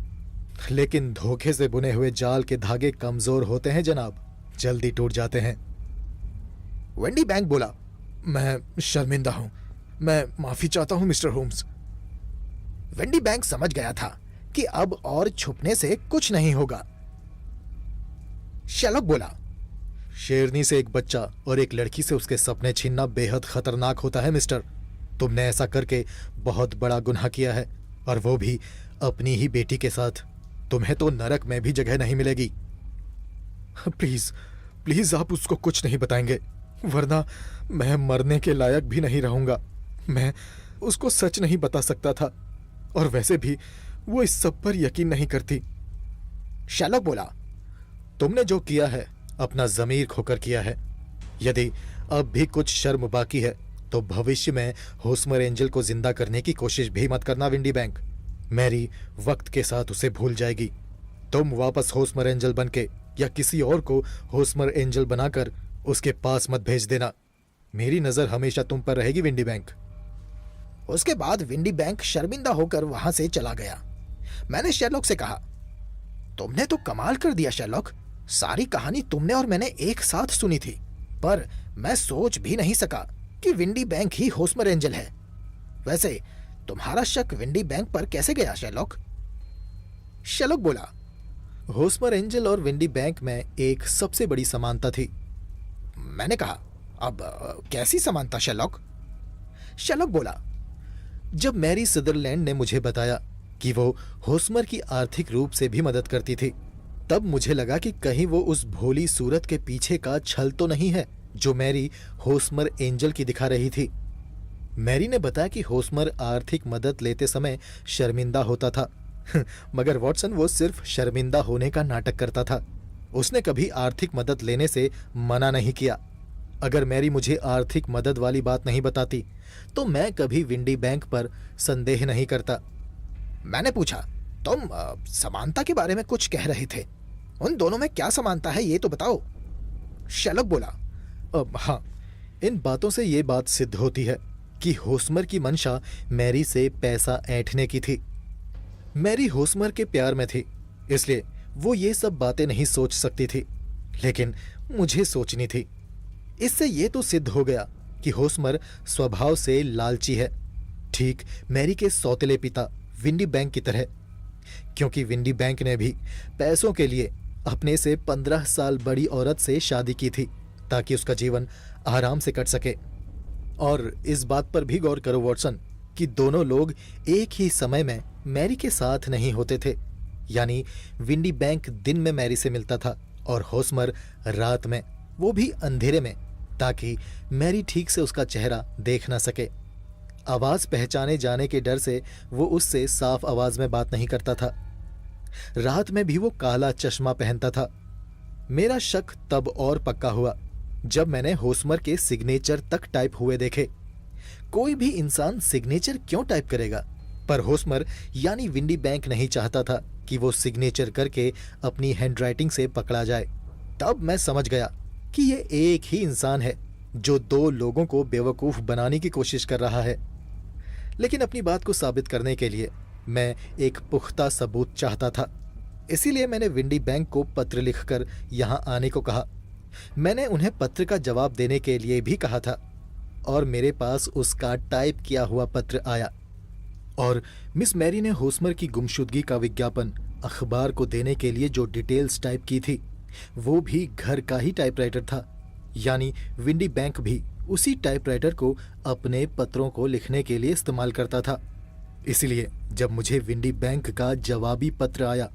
लेकिन धोखे से बुने हुए जाल के धागे कमजोर होते हैं जनाब, जल्दी टूट जाते हैं। विंडी बैंक बोला, मैं शर्मिंदा हूं, मैं माफी चाहता हूं मिस्टर होम्स। विंडी बैंक समझ गया था कि अब और छुपने से कुछ नहीं होगा। शेरलॉक बोला। शेरनी से एक बच्चा और एक लड़की से उसके सपने छीनना बेहद खतरनाक होता है मिस्टर। तुमने ऐसा करके बहुत बड़ा गुनाह किया है, और वो भी अपनी ही बेटी के साथ। तुम्हें तो नरक में भी जगह नहीं मिलेगी। प्लीज प्लीज आप उसको कुछ नहीं बताएंगे, वरना मैं मरने के लायक भी नहीं रहूंगा। मैं उसको सच नहीं बता सकता था, और वैसे भी वो इस सब पर यकीन नहीं करती। शेरलॉक बोला। तुमने जो किया है अपना जमीर खोकर किया है। यदि अब भी कुछ शर्म बाकी है तो भविष्य में होस्मर एंजल को जिंदा करने की कोशिश भी मत करना विंडी बैंक। मैरी वक्त के साथ उसे भूल जाएगी। तुम वापस होस्मर एंजल बनके या किसी और को होस्मर एंजल बनाकर उसके पास मत भेज देना। मेरी नजर हमेशा तुम पर रहेगी विंडी बैंक। उसके बाद विंडी बैंक शर्मिंदा होकर वहां से चला गया। मैंने शेरलॉक से कहा, तुमने तो कमाल कर दिया शेरलॉक। सारी कहानी तुमने और मैंने एक साथ सुनी थी, पर मैं सोच भी नहीं सका कि विंडी बैंक ही होस्मर एंजल है। वैसे तुम्हारा शक विंडी बैंक पर कैसे गया शेरलॉक? शेरलॉक बोला। होस्मर एंजल और विंडी बैंक में एक सबसे बड़ी समानता थी। मैंने कहा, अब कैसी समानता शेरलॉक? शेरलॉक बोला, जब मैरी सदरलैंड ने मुझे बताया कि वो होस्मर की आर्थिक रूप से भी मदद करती थी, तब मुझे लगा कि कहीं वो उस भोली सूरत के पीछे का छल तो नहीं है जो मैरी होस्मर एंजल की दिखा रही थी। मैरी ने बताया कि होस्मर आर्थिक मदद लेते समय शर्मिंदा होता था मगर वॉटसन वो सिर्फ शर्मिंदा होने का नाटक करता था। उसने कभी आर्थिक मदद लेने से मना नहीं किया। अगर मैरी मुझे आर्थिक मदद वाली बात नहीं बताती तो मैं कभी विंडी बैंक पर संदेह नहीं करता। मैंने पूछा, तुम समानता के बारे में कुछ कह रहे थे, उन दोनों में क्या समानता है ये तो बताओ। शेरलॉक बोला, हाँ, इन बातों से ये बात सिद्ध होती है कि होस्मर की मंशा मैरी से पैसा ऐंठने की थी। मैरी होस्मर के प्यार में थी, इसलिए वो ये सब बातें नहीं सोच सकती थी, लेकिन मुझे सोचनी थी। इससे ये तो सिद्ध हो गया कि होस्मर स्वभाव से लालची है, ठीक मैरी के सौतेले पिता विंडी बैंक की तरह। क्योंकि विंडी बैंक ने भी पैसों के लिए अपने से 15 साल बड़ी औरत से शादी की थी ताकि उसका जीवन आराम से कट सके। और इस बात पर भी गौर करो वॉटसन कि दोनों लोग एक ही समय में मैरी के साथ नहीं होते थे। यानी विंडी बैंक दिन में मैरी से मिलता था और होस्मर रात में, वो भी अंधेरे में, ताकि मैरी ठीक से उसका चेहरा देख ना सके। आवाज पहचाने जाने के डर से वो उससे साफ आवाज में बात नहीं करता था। रात में भी वो काला चश्मा पहनता था। मेरा शक तब और पक्का हुआ जब मैंने होस्मर के सिग्नेचर तक टाइप हुए देखे। कोई भी इंसान सिग्नेचर क्यों टाइप करेगा, पर होस्मर यानी विंडी बैंक नहीं चाहता था कि वो सिग्नेचर करके अपनी हैंडराइटिंग से पकड़ा जाए। तब मैं समझ गया कि ये एक ही इंसान है जो दो लोगों को बेवकूफ बनाने की कोशिश कर रहा है। लेकिन अपनी बात को साबित करने के लिए मैं एक पुख्ता सबूत चाहता था। इसीलिए मैंने विंडी बैंक को पत्र लिखकर यहाँ आने को कहा। मैंने उन्हें पत्र का जवाब देने के लिए भी कहा था, और मेरे पास उसका टाइप किया हुआ पत्र आया। और मिस मैरी ने होस्मर की गुमशुदगी का विज्ञापन अखबार को देने के लिए जो डिटेल्स टाइप की थी, वो भी घर का ही टाइपराइटर था। यानी विंडी बैंक भी उसी टाइपराइटर को अपने पत्रों को लिखने के लिए इस्तेमाल करता था। इसलिए जब मुझे विंडी बैंक का जवाबी पत्र आया,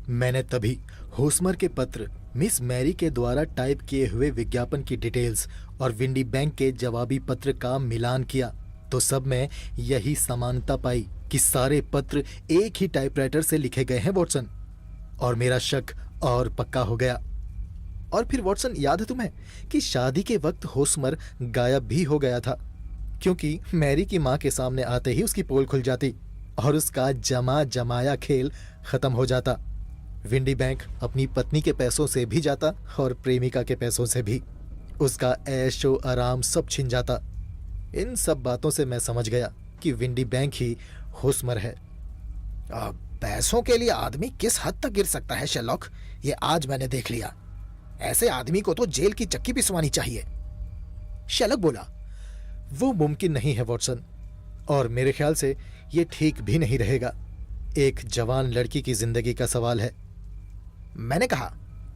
मैंने तभी होस्मर के पत्र, मिस मैरी के द्वारा टाइप किए हुए विज्ञापन की डिटेल्स और विंडी बैंक के जवाबी पत्र का मिलान किया, तो सब में यही समानता पाई कि सारे पत्र एक ही टाइपराइटर से लिखे गए हैं वॉटसन। और मेरा शक और पक्का हो गया। और फिर वॉटसन, याद है तुम्हें कि शादी के वक्त होस्मर गायब भी हो गया था, क्योंकि मैरी की मां के सामने आते ही उसकी पोल खुल जाती और उसका जमा जमाया खेल खत्म हो जाता। विंडी बैंक अपनी पत्नी के पैसों से भी जाता और प्रेमिका के पैसों से भी। उसका ऐशो आराम सब छिन जाता। इन सब बातों से मैं समझ गया कि विंडी बैंक ही होस्मर है। पैसों के लिए आदमी किस हद तक गिर सकता है शेरलॉक, ये आज मैंने देख लिया। ऐसे आदमी को तो जेल की चक्की पिसवानी चाहिए। शेरलॉक बोला, वो मुमकिन नहीं है वॉटसन, और मेरे ख्याल से ये ठीक भी नहीं रहेगा। एक जवान लड़की की जिंदगी का सवाल है। मैंने कहा,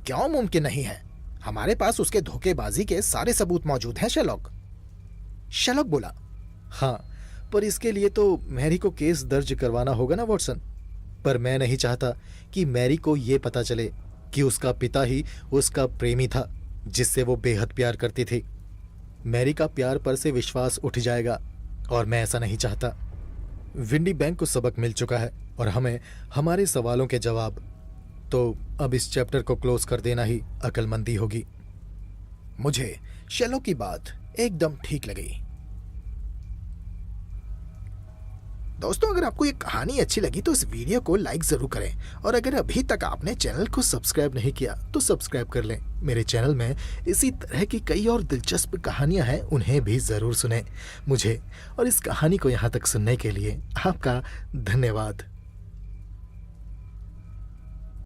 क्यों मुमकिन नहीं है? हमारे पास उसके धोखेबाजी के सारे सबूत मौजूद हैं शेरलॉक। शेरलॉक बोला, हाँ, पर इसके लिए तो मैरी को केस दर्ज करवाना होगा ना वॉटसन। पर मैं नहीं चाहता कि मैरी को यह पता चले कि उसका पिता ही उसका प्रेमी था जिससे वो बेहद प्यार करती थी। मैरी का प्यार पर से विश्वास उठ जाएगा और मैं ऐसा नहीं चाहता। विंडी बैंक को सबक मिल चुका है और हमें हमारे सवालों के जवाब, तो अब इस चैप्टर को क्लोज कर देना ही अक्लमंदी होगी। मुझे शेरलॉक की बात एकदम ठीक लगी। दोस्तों, अगर आपको ये कहानी अच्छी लगी तो इस वीडियो को लाइक जरूर करें और अगर अभी तक आपने चैनल को सब्सक्राइब नहीं किया तो सब्सक्राइब कर लें। मेरे चैनल में इसी तरह की कई और दिलचस्प कहानियां हैं, उन्हें भी जरूर सुनें। मुझे और इस कहानी को यहाँ तक सुनने के लिए आपका धन्यवाद।